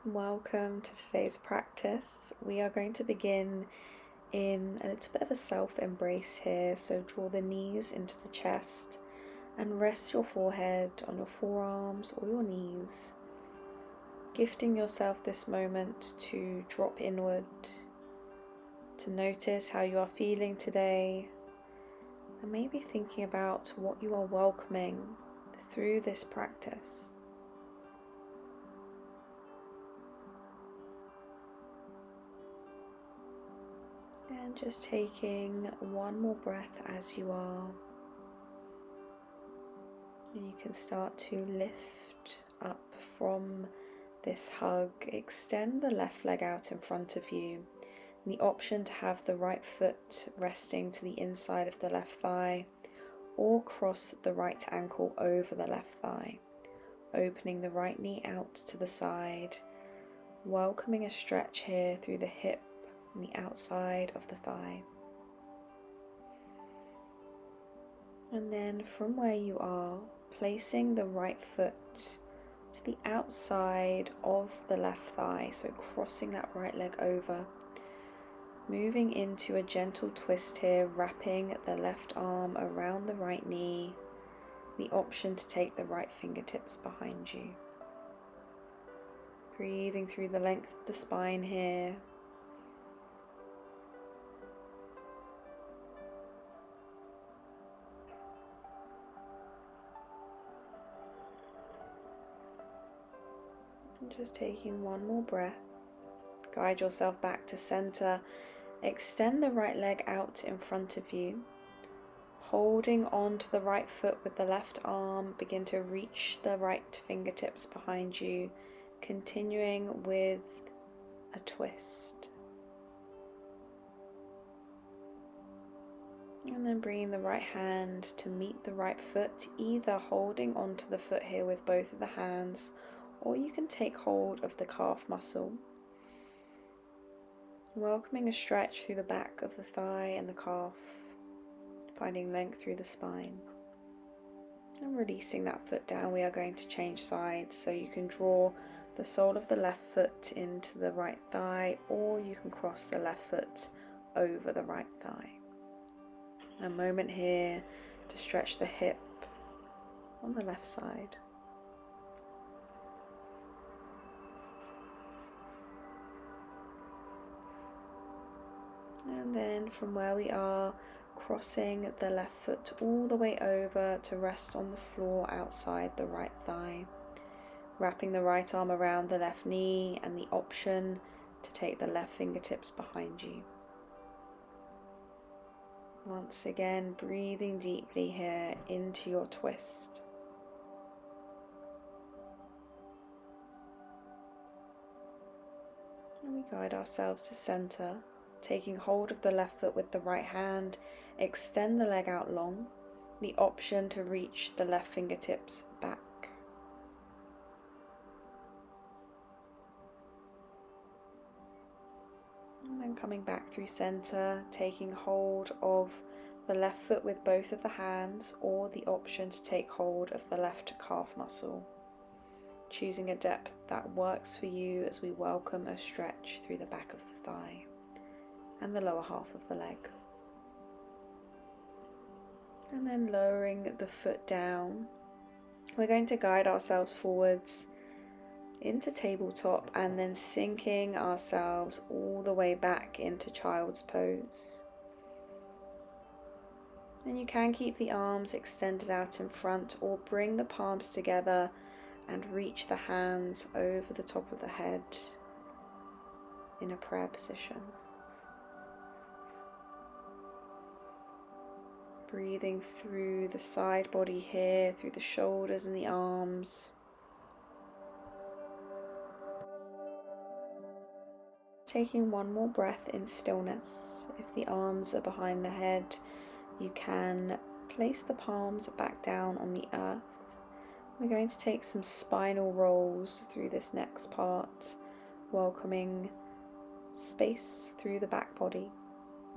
Welcome to today's practice. We are going to begin in a little bit of a self-embrace here. So draw the knees into the chest and rest your forehead on your forearms or your knees, gifting yourself this moment to drop inward, to notice how you are feeling today, and maybe thinking about what you are welcoming through this practice. And just taking one more breath as you are. And you can start to lift up from this hug. Extend the left leg out in front of you. And the option to have the right foot resting to the inside of the left thigh, or cross the right ankle over the left thigh, opening the right knee out to the side, welcoming a stretch here through the hip and the outside of the thigh. And then from where you are, placing the right foot to the outside of the left thigh, so crossing that right leg over, moving into a gentle twist here, wrapping the left arm around the right knee, the option to take the right fingertips behind you. Breathing through the length of the spine here. And just taking one more breath. Guide yourself back to center. Extend the right leg out in front of you. Holding on to the right foot with the left arm, begin to reach the right fingertips behind you, continuing with a twist. And then bringing the right hand to meet the right foot, either holding onto the foot here with both of the hands, or you can take hold of the calf muscle. Welcoming a stretch through the back of the thigh and the calf, finding length through the spine. And releasing that foot down, we are going to change sides, so you can draw the sole of the left foot into the right thigh, or you can cross the left foot over the right thigh. A moment here to stretch the hip on the left side. And then from where we are, crossing the left foot all the way over to rest on the floor outside the right thigh. Wrapping the right arm around the left knee and the option to take the left fingertips behind you. Once again, breathing deeply here into your twist. And we guide ourselves to center. Taking hold of the left foot with the right hand, extend the leg out long, the option to reach the left fingertips back. And then coming back through center, taking hold of the left foot with both of the hands, or the option to take hold of the left calf muscle. Choosing a depth that works for you as we welcome a stretch through the back of the thigh and the lower half of the leg. And then lowering the foot down, we're going to guide ourselves forwards into tabletop and then sinking ourselves all the way back into child's pose. And you can keep the arms extended out in front, or bring the palms together and reach the hands over the top of the head in a prayer position. Breathing through the side body here, through the shoulders and the arms. Taking one more breath in stillness. If the arms are behind the head, you can place the palms back down on the earth. We're going to take some spinal rolls through this next part, welcoming space through the back body.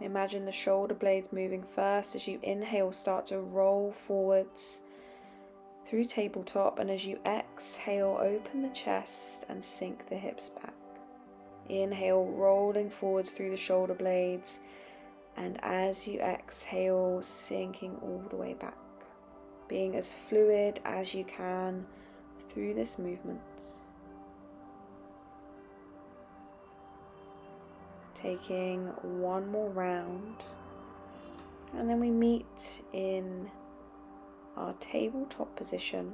Imagine the shoulder blades moving first. As you inhale, start to roll forwards, through tabletop, and as you exhale, open the chest and sink the hips back. Inhale, rolling forwards through the shoulder blades, and as you exhale, sinking all the way back, being as fluid as you can through this movement. Taking one more round, and then we meet in our tabletop position,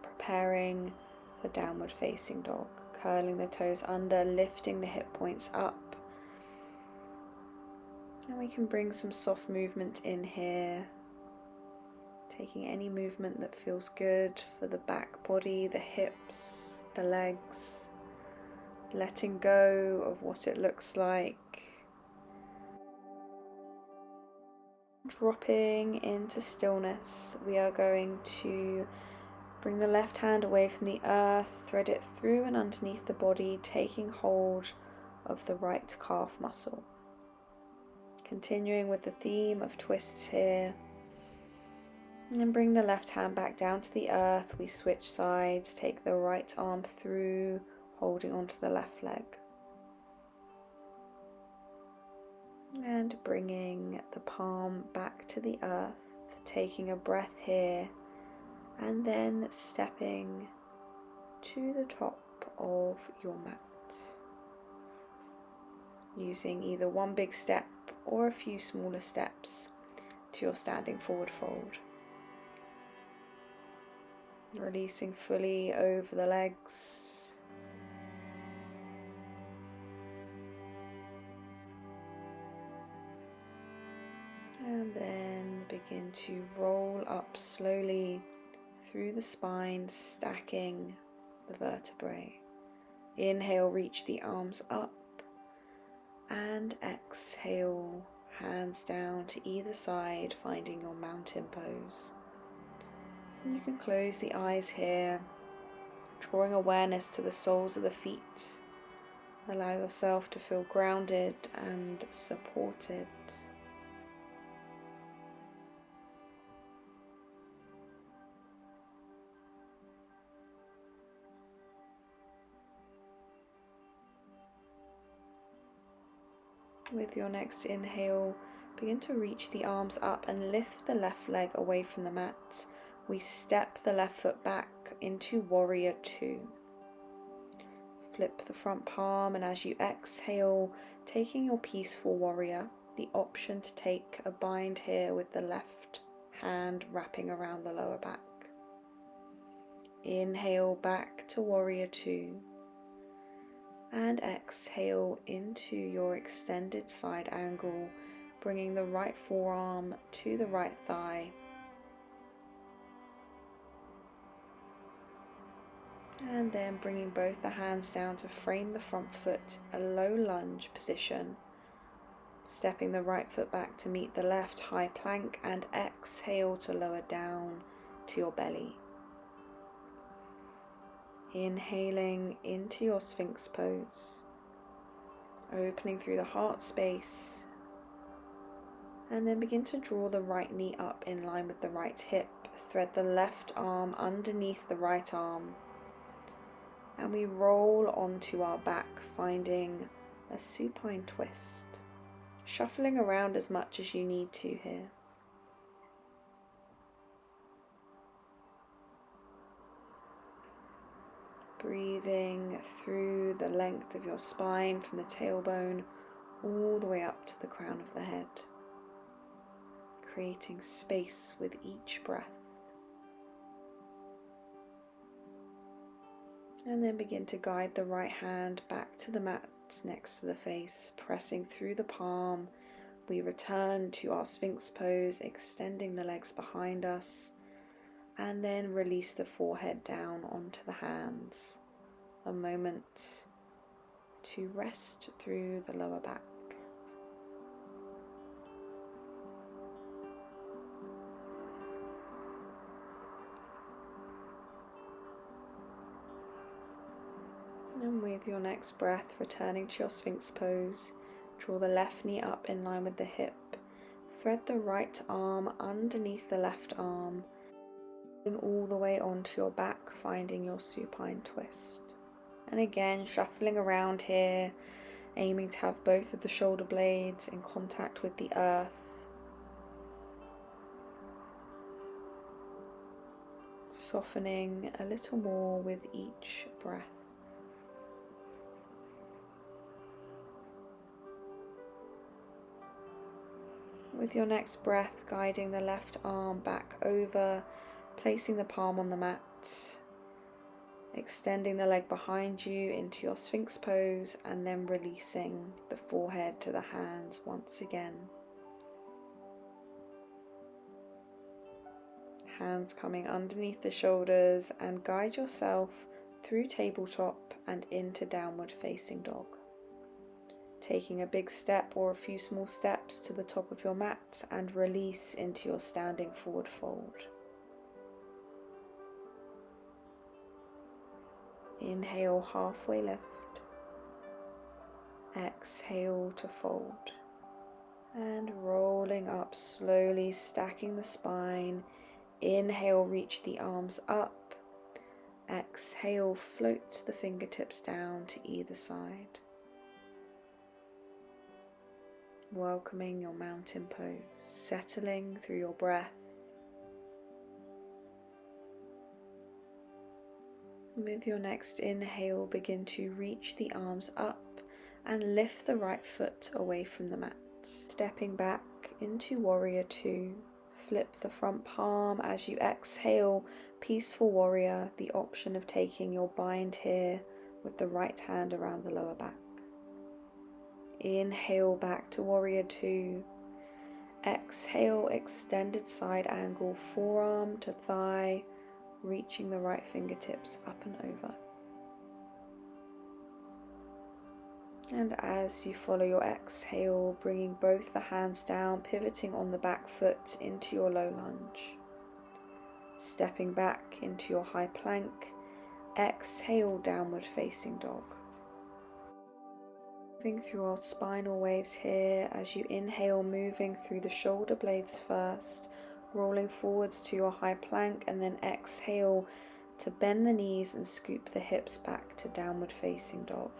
preparing for downward facing dog. Curling the toes under, lifting the hip points up. And we can bring some soft movement in here, taking any movement that feels good for the back body, the hips, the legs, letting go of what it looks like. Dropping into stillness, we are going to bring the left hand away from the earth, thread it through and underneath the body, taking hold of the right calf muscle. Continuing with the theme of twists here. And then bring the left hand back down to the earth. We switch sides, take the right arm through, holding onto the left leg. And bringing the palm back to the earth, taking a breath here. And then stepping to the top of your mat, using either one big step or a few smaller steps to your standing forward fold. Releasing fully over the legs. And then begin to roll up slowly through the spine, stacking the vertebrae. Inhale, reach the arms up, and exhale, hands down to either side, finding your mountain pose. And you can close the eyes here, drawing awareness to the soles of the feet. Allow yourself to feel grounded and supported. With your next inhale, begin to reach the arms up and lift the left leg away from the mat. We step the left foot back into Warrior Two. Flip the front palm, and as you exhale, taking your peaceful warrior, the option to take a bind here with the left hand wrapping around the lower back. Inhale back to Warrior Two. And exhale into your extended side angle, bringing the right forearm to the right thigh. And then bringing both the hands down to frame the front foot, a low lunge position. Stepping the right foot back to meet the left, high plank, and exhale to lower down to your belly. Inhaling into your Sphinx pose, opening through the heart space, and then begin to draw the right knee up in line with the right hip. Thread the left arm underneath the right arm, and we roll onto our back, finding a supine twist, shuffling around as much as you need to here. Breathing through the length of your spine from the tailbone all the way up to the crown of the head, creating space with each breath. And then begin to guide the right hand back to the mat next to the face, pressing through the palm. We return to our Sphinx pose, extending the legs behind us, and then release the forehead down onto the hands. A moment to rest through the lower back. And with your next breath, returning to your Sphinx pose, draw the left knee up in line with the hip. Thread the right arm underneath the left arm. all the way onto your back, finding your supine twist. And again, shuffling around here, aiming to have both of the shoulder blades in contact with the earth. Softening a little more with each breath. With your next breath, guiding the left arm back over, placing the palm on the mat, extending the leg behind you into your Sphinx pose, and then releasing the forehead to the hands once again. Hands coming underneath the shoulders, and guide yourself through tabletop and into downward facing dog. Taking a big step or a few small steps to the top of your mat and release into your standing forward fold. Inhale, halfway lift. Exhale to fold. And rolling up slowly, stacking the spine. Inhale, reach the arms up. Exhale, float the fingertips down to either side. Welcoming your mountain pose, settling through your breath. With your next inhale, begin to reach the arms up and lift the right foot away from the mat. Stepping back into Warrior Two, flip the front palm as you exhale, Peaceful Warrior, the option of taking your bind here with the right hand around the lower back. Inhale back to Warrior Two. Exhale, extended side angle, forearm to thigh, reaching the right fingertips up and over. And as you follow your exhale, bringing both the hands down, pivoting on the back foot into your low lunge. Stepping back into your high plank. Exhale, downward facing dog. Moving through our spinal waves here as you inhale, moving through the shoulder blades first, rolling forwards to your high plank, and then exhale to bend the knees and scoop the hips back to downward facing dog.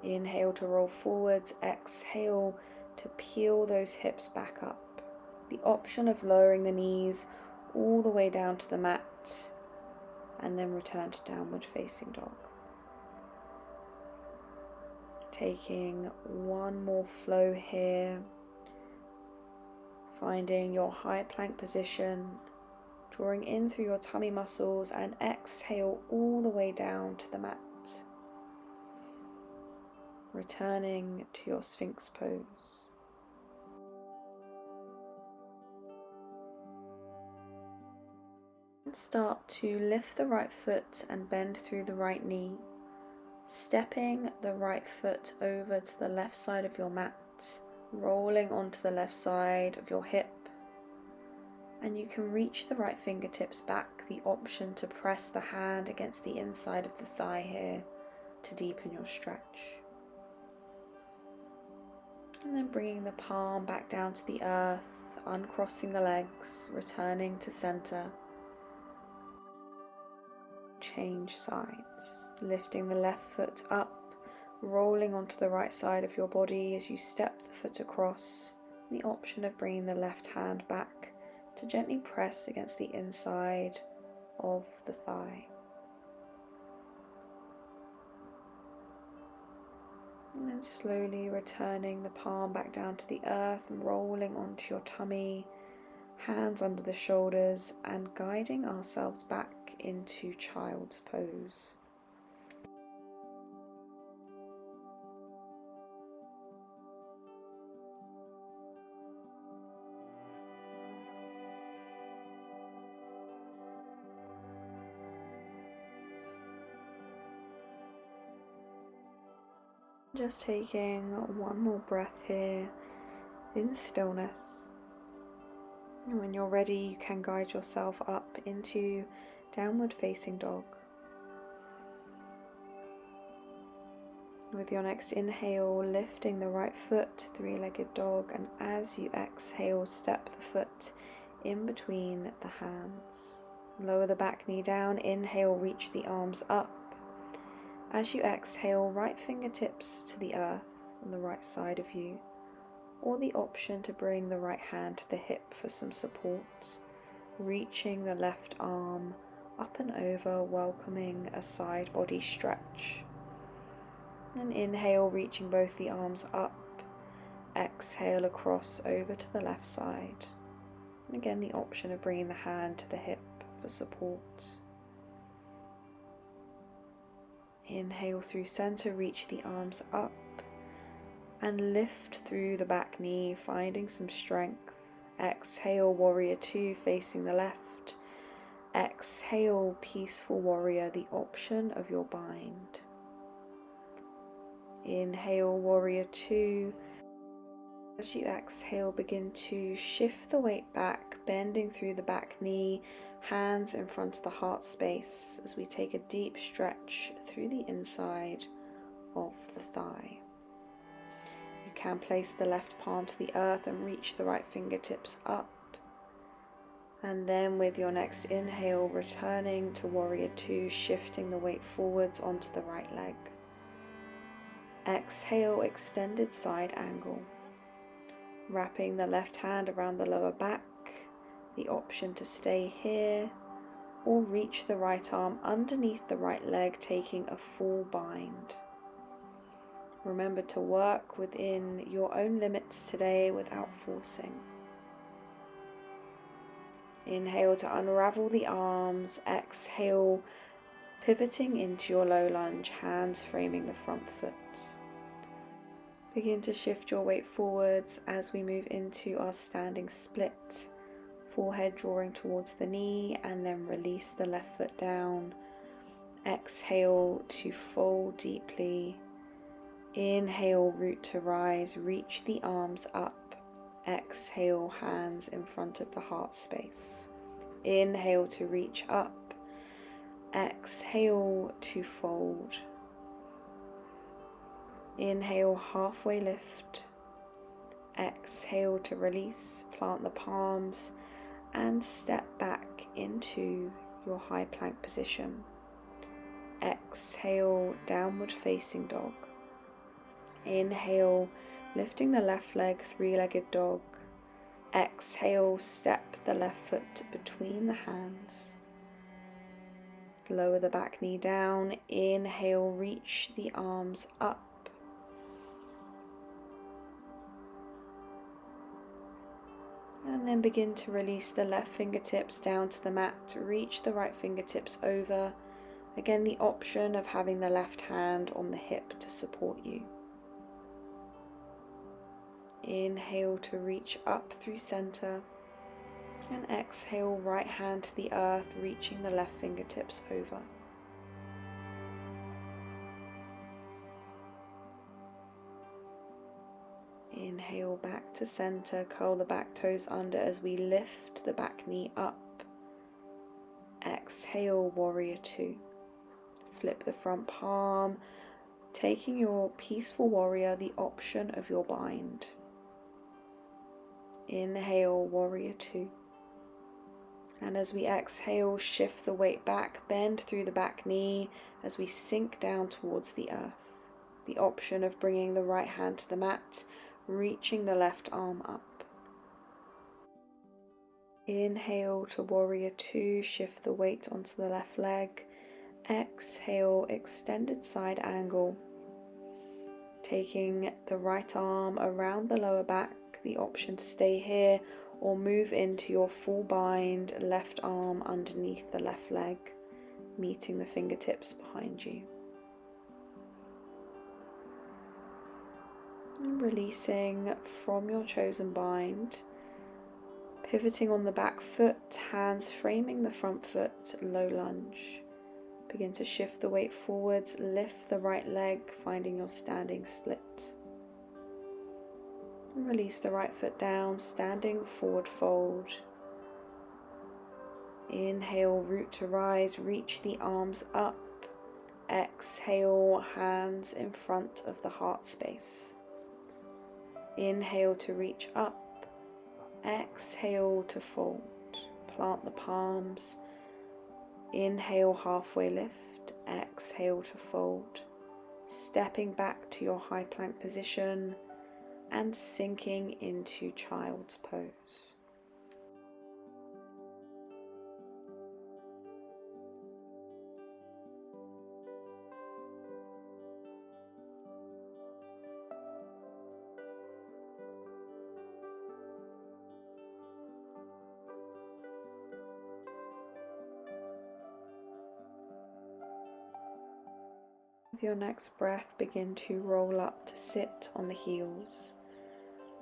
Inhale to roll forwards, exhale to peel those hips back up. The option of lowering the knees all the way down to the mat and then return to downward facing dog. Taking one more flow here, finding your high plank position, drawing in through your tummy muscles, and exhale all the way down to the mat. Returning to your Sphinx pose. Start to lift the right foot and bend through the right knee, stepping the right foot over to the left side of your mat, rolling onto the left side of your hip, and you can reach the right fingertips back, the option to press the hand against the inside of the thigh here to deepen your stretch. And then bringing the palm back down to the earth, uncrossing the legs, returning to center. Change sides, lifting the left foot up, rolling onto the right side of your body as you step the foot across, the option of bringing the left hand back to gently press against the inside of the thigh. And then slowly returning the palm back down to the earth and rolling onto your tummy, hands under the shoulders, and guiding ourselves back into child's pose. Just taking one more breath here in stillness. And when you're ready, you can guide yourself up into downward facing dog. With your next inhale, lifting the right foot, three-legged dog, and as you exhale, step the foot in between the hands. Lower the back knee down. Inhale, reach the arms up. As you exhale, right fingertips to the earth on the right side of you, or the option to bring the right hand to the hip for some support, reaching the left arm up and over, welcoming a side body stretch. And inhale, reaching both the arms up. Exhale across over to the left side. And again, the option of bringing the hand to the hip for support. Inhale through center, reach the arms up and lift through the back knee, finding some strength. Exhale, warrior two, facing the left. Exhale, peaceful warrior, the option of your bind. Inhale, warrior two. As you exhale, begin to shift the weight back, bending through the back knee, hands in front of the heart space as we take a deep stretch through the inside of the thigh. You can place the left palm to the earth and reach the right fingertips up. And then with your next inhale, returning to warrior two, shifting the weight forwards onto the right leg. Exhale, extended side angle. Wrapping the left hand around the lower back, the option to stay here or reach the right arm underneath the right leg, taking a full bind. Remember to work within your own limits today without forcing. Inhale to unravel the arms. Exhale, pivoting into your low lunge, hands framing the front foot. Begin to shift your weight forwards as we move into our standing split. Forehead drawing towards the knee, and then release the left foot down. Exhale to fold deeply. Inhale, root to rise, reach the arms up. Exhale, hands in front of the heart space. Inhale to reach up. Exhale to fold. Inhale, halfway lift. Exhale to release, plant the palms and step back into your high plank position. Exhale, downward facing dog. Inhale, lifting the left leg, three-legged dog. Exhale, step the left foot between the hands. Lower the back knee down. Inhale, reach the arms up. And then begin to release the left fingertips down to the mat, to reach the right fingertips over. Again, the option of having the left hand on the hip to support you. Inhale to reach up through center. And exhale, right hand to the earth, reaching the left fingertips over. Inhale back to center, curl the back toes under as we lift the back knee up. Exhale, warrior two. Flip the front palm, taking your peaceful warrior, the option of your bind. Inhale, warrior two. And as we exhale, shift the weight back, bend through the back knee as we sink down towards the earth. The option of bringing the right hand to the mat, reaching the left arm up. Inhale to warrior two, shift the weight onto the left leg. Exhale, extended side angle. Taking the right arm around the lower back, the option to stay here or move into your full bind, left arm underneath the left leg, meeting the fingertips behind you. And releasing from your chosen bind, pivoting on the back foot, hands framing the front foot, low lunge. Begin to shift the weight forwards, lift the right leg, finding your standing split. And release the right foot down, standing forward fold. Inhale, root to rise, reach the arms up. Exhale, hands in front of the heart space. Inhale to reach up. Exhale to fold. Plant the palms Inhale, halfway lift. Exhale to fold. Stepping back to your high plank position and sinking into child's pose. With your next breath, begin to roll up to sit on the heels.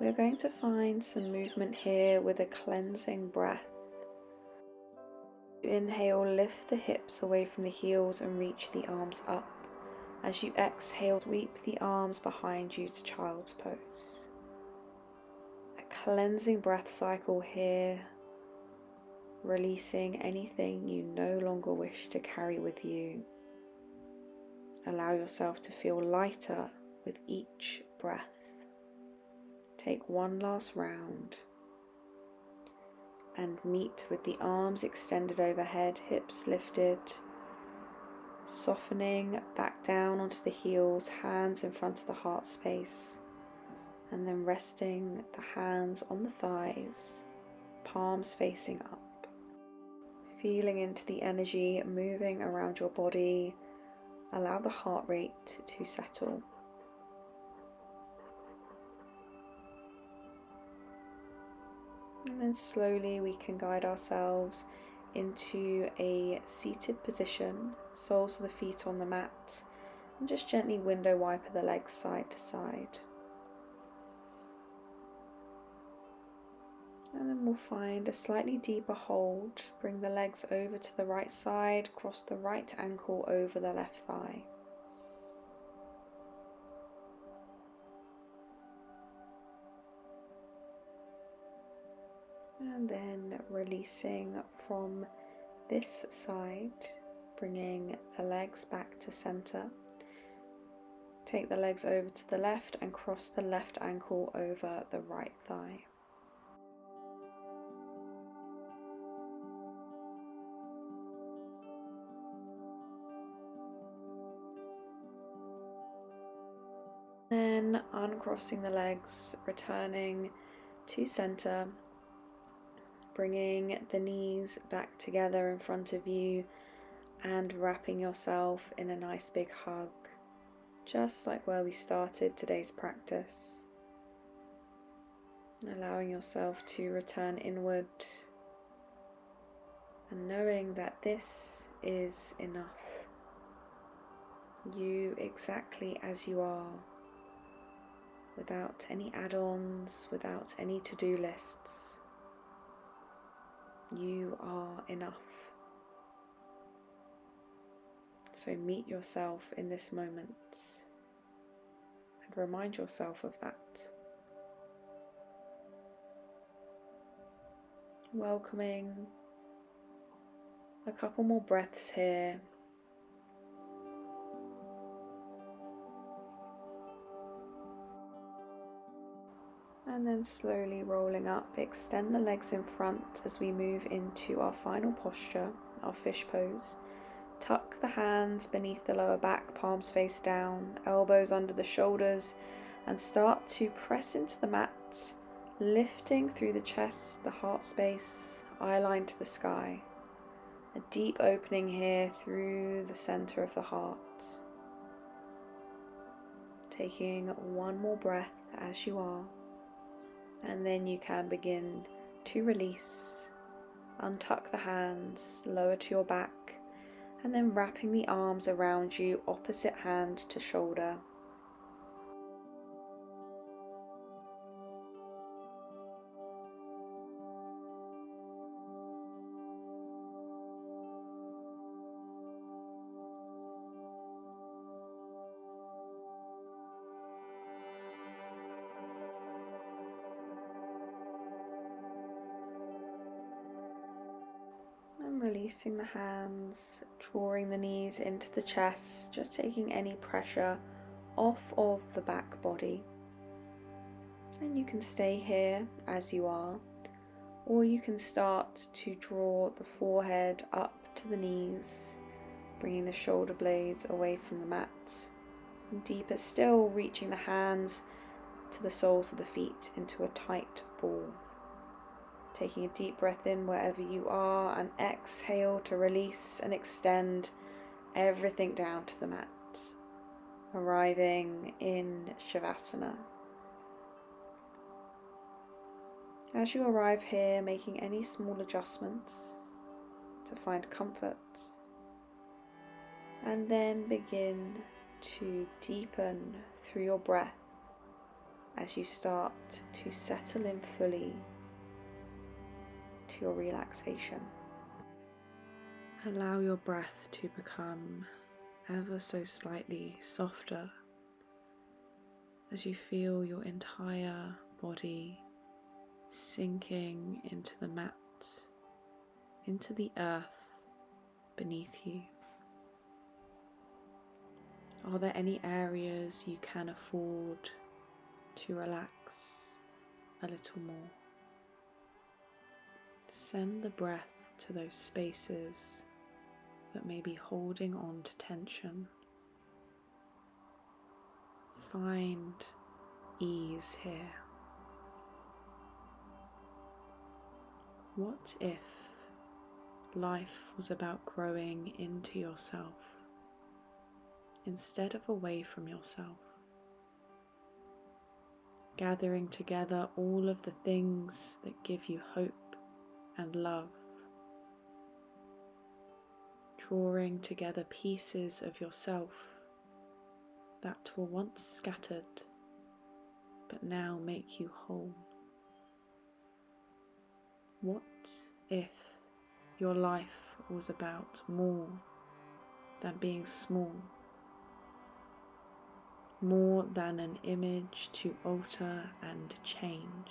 We are going to find some movement here with a cleansing breath. Inhale, lift the hips away from the heels and reach the arms up. As you exhale, sweep the arms behind you to child's pose. A cleansing breath cycle here, releasing anything you no longer wish to carry with you. Allow yourself to feel lighter with each breath. Take one last round and meet with the arms extended overhead, hips lifted, softening back down onto the heels, hands in front of the heart space, and then resting the hands on the thighs, palms facing up. Feeling into the energy moving around your body. Allow the heart rate to settle. And then slowly we can guide ourselves into a seated position, soles of the feet on the mat, and just gently window wiper the legs side to side. And then we'll find a slightly deeper hold. Bring the legs over to the right side, cross the right ankle over the left thigh. And then releasing from this side, bringing the legs back to center. Take the legs over to the left and cross the left ankle over the right thigh. Then uncrossing the legs, returning to center, bringing the knees back together in front of you and wrapping yourself in a nice big hug, just like where we started today's practice. Allowing yourself to return inward and knowing that this is enough. You exactly as you are, without any add-ons, without any to-do lists. You are enough. So meet yourself in this moment and remind yourself of that. Welcoming a couple more breaths here. And then slowly rolling up, extend the legs in front as we move into our final posture, our fish pose. Tuck the hands beneath the lower back, palms face down, elbows under the shoulders, and start to press into the mat, lifting through the chest, the heart space, eye line to the sky. A deep opening here through the center of the heart. Taking one more breath as you are. And then you can begin to release, untuck the hands, lower to your back, and then wrapping the arms around you, opposite hand to shoulder. Releasing the hands, drawing the knees into the chest, just taking any pressure off of the back body. And you can stay here as you are, or you can start to draw the forehead up to the knees, bringing the shoulder blades away from the mat. And deeper still, reaching the hands to the soles of the feet into a tight ball. Taking a deep breath in wherever you are, and exhale to release and extend everything down to the mat, arriving in Shavasana. As you arrive here, making any small adjustments to find comfort, and then begin to deepen through your breath as you start to settle in fully to your relaxation. Allow your breath to become ever so slightly softer as you feel your entire body sinking into the mat, into the earth beneath you. Are there any areas you can afford to relax a little more? Send the breath to those spaces that may be holding on to tension. Find ease here. What if life was about growing into yourself instead of away from yourself? Gathering together all of the things that give you hope and love. Drawing together pieces of yourself that were once scattered but now make you whole. What if your life was about more than being small? More than an image to alter and change?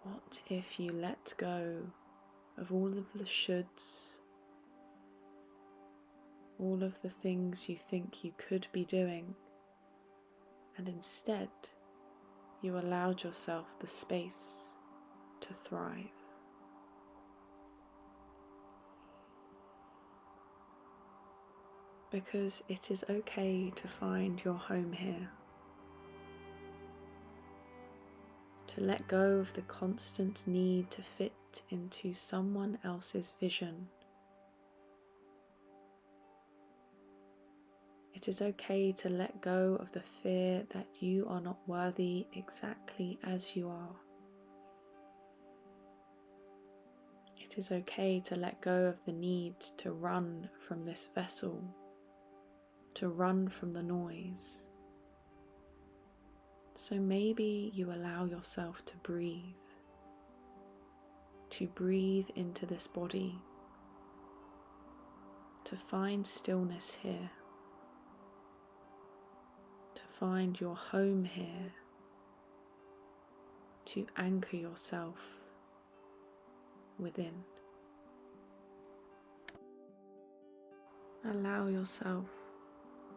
What if you let go of all of the shoulds, all of the things you think you could be doing, and instead you allowed yourself the space to thrive? Because it is okay to find your home here. To let go of the constant need to fit into someone else's vision. It is okay to let go of the fear that you are not worthy exactly as you are. It is okay to let go of the need to run from this vessel, to run from the noise. So maybe you allow yourself to breathe into this body, to find stillness here, to find your home here, to anchor yourself within. Allow yourself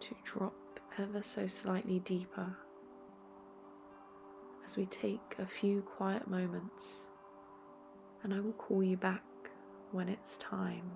to drop ever so slightly deeper as we take a few quiet moments, and I will call you back when it's time.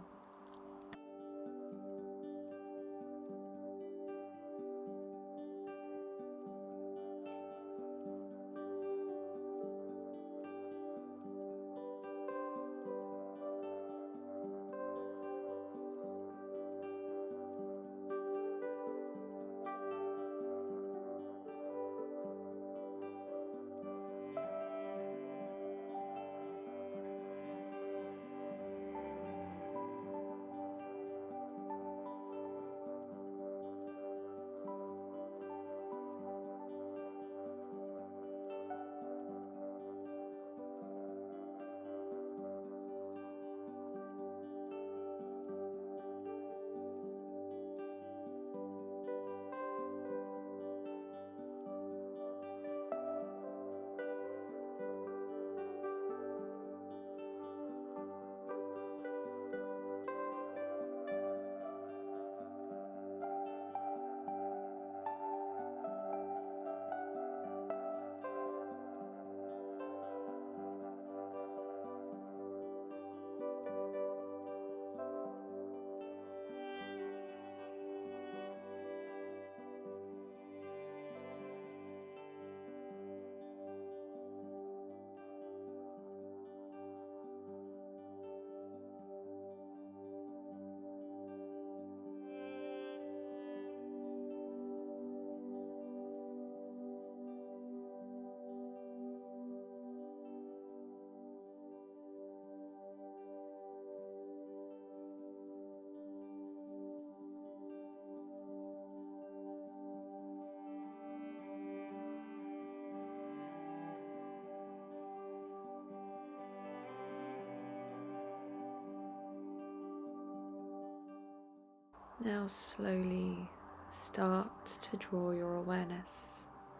Now slowly start to draw your awareness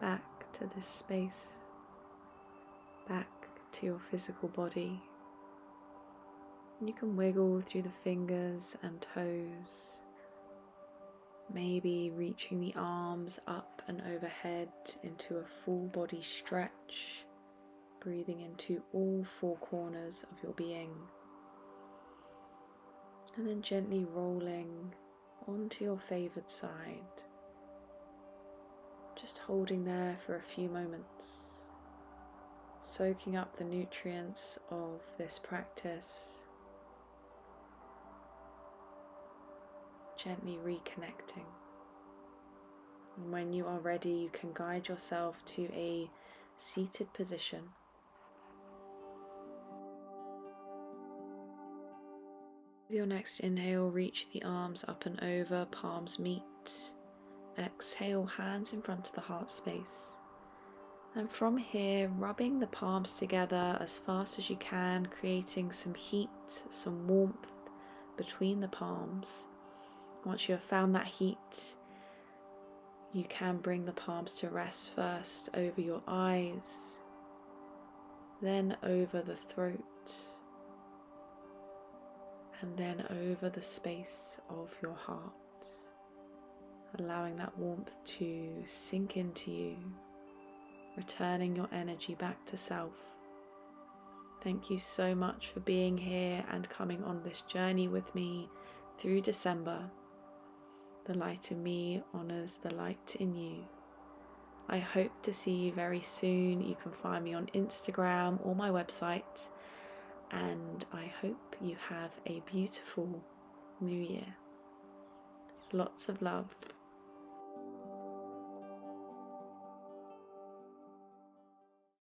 back to this space, back to your physical body. You can wiggle through the fingers and toes, maybe reaching the arms up and overhead into a full body stretch, breathing into all four corners of your being, and then gently rolling onto your favored side, just holding there for a few moments, soaking up the nutrients of this practice, gently reconnecting. And when you are ready, you can guide yourself to a seated position. With your next inhale, reach the arms up and over, palms meet. Exhale, hands in front of the heart space. And from here, rubbing the palms together as fast as you can, creating some heat, some warmth between the palms. Once you have found that heat, you can bring the palms to rest first over your eyes, then over the throat, and then over the space of your heart, allowing that warmth to sink into you, returning your energy back to self. Thank you so much for being here and coming on this journey with me through December. The light in me honors the light in you. I hope to see you very soon. You can find me on Instagram or my website, and I hope you have a beautiful new year. Lots of love.